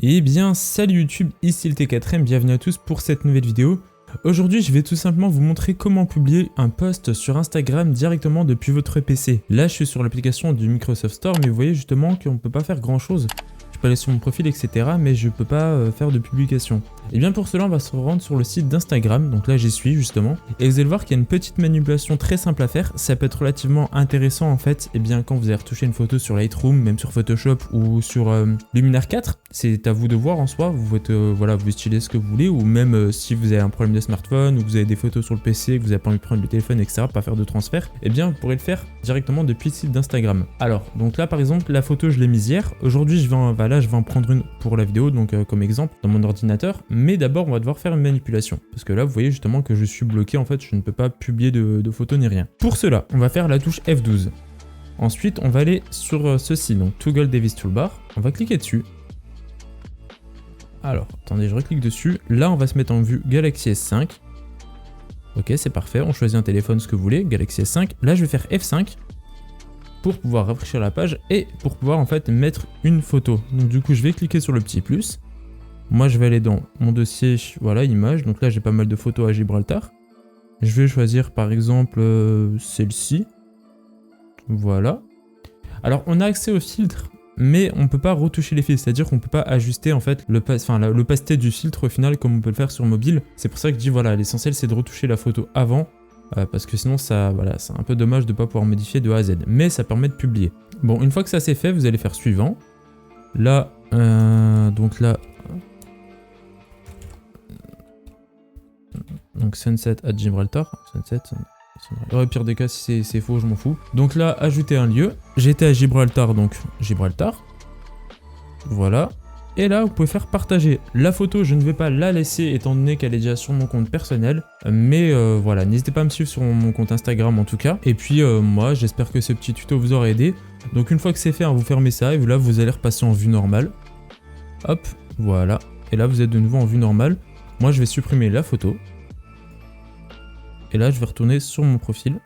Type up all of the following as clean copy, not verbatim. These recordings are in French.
Eh bien, salut YouTube, ici le T4M, bienvenue à tous pour cette nouvelle vidéo. Aujourd'hui, je vais tout simplement vous montrer comment publier un post sur Instagram directement depuis votre PC. Là, je suis sur l'application du Microsoft Store, mais vous voyez justement qu'on ne peut pas faire grand chose. Je peux aller sur mon profil, etc., mais je peux pas faire de publication. Et bien pour cela, on va se rendre sur le site d'Instagram, donc là j'y suis justement, et vous allez voir qu'il y a une petite manipulation très simple à faire. Ça peut être relativement intéressant en fait, et bien quand vous allez retoucher une photo sur Lightroom, même sur Photoshop ou sur Luminar 4, c'est à vous de voir en soi, vous faites, voilà, vous utilisez ce que vous voulez, ou même si vous avez un problème de smartphone, ou que vous avez des photos sur le PC, que vous n'avez pas envie de prendre le téléphone, etc., pas faire de transfert, et bien vous pourrez le faire directement depuis le site d'Instagram. Alors, donc là par exemple, la photo je l'ai mise hier, aujourd'hui je vais en prendre une pour la vidéo, donc comme exemple, dans mon ordinateur. Mais d'abord, on va devoir faire une manipulation. Parce que là, vous voyez justement que je suis bloqué. En fait, je ne peux pas publier de photos ni rien. Pour cela, on va faire la touche F12. Ensuite, on va aller sur ceci, donc Toggle Device Toolbar. On va cliquer dessus. Alors, attendez, je reclique dessus. Là, on va se mettre en vue Galaxy S5. Ok, c'est parfait. On choisit un téléphone, ce que vous voulez, Galaxy S5. Là, je vais faire F5 pour pouvoir rafraîchir la page et pour pouvoir en fait mettre une photo. Donc du coup, je vais cliquer sur le petit plus. Moi, je vais aller dans mon dossier, voilà, images. Donc là, j'ai pas mal de photos à Gibraltar. Je vais choisir par exemple celle-ci. Voilà. Alors, on a accès aux filtres, mais on peut pas retoucher les filtres. C'est-à-dire qu'on peut pas ajuster en fait l'opacité du filtre au final comme on peut le faire sur mobile. C'est pour ça que je dis voilà, l'essentiel c'est de retoucher la photo avant. Parce que sinon ça, voilà, c'est un peu dommage de ne pas pouvoir modifier de A à Z, mais ça permet de publier. Bon, une fois que ça c'est fait, vous allez faire suivant. Là, donc là, donc Sunset at Gibraltar, Sunset. Dans le pire des cas, si c'est faux, je m'en fous. Donc là, ajouter un lieu. J'étais à Gibraltar, donc Gibraltar. Voilà. Et là, vous pouvez faire partager. La photo, je ne vais pas la laisser étant donné qu'elle est déjà sur mon compte personnel. Mais voilà, n'hésitez pas à me suivre sur mon compte Instagram en tout cas. Et puis moi, j'espère que ce petit tuto vous aura aidé. Donc une fois que c'est fait, hein, vous fermez ça et là, vous allez repasser en vue normale. Hop, voilà. Et là, vous êtes de nouveau en vue normale. Moi, je vais supprimer la photo. Et là, je vais retourner sur mon profil.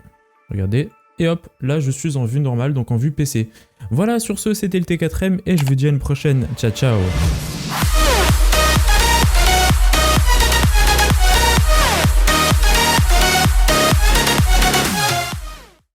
Regardez. Et hop, là je suis en vue normale, donc en vue PC. Voilà, sur ce, c'était le T4M et je vous dis à une prochaine. Ciao, ciao.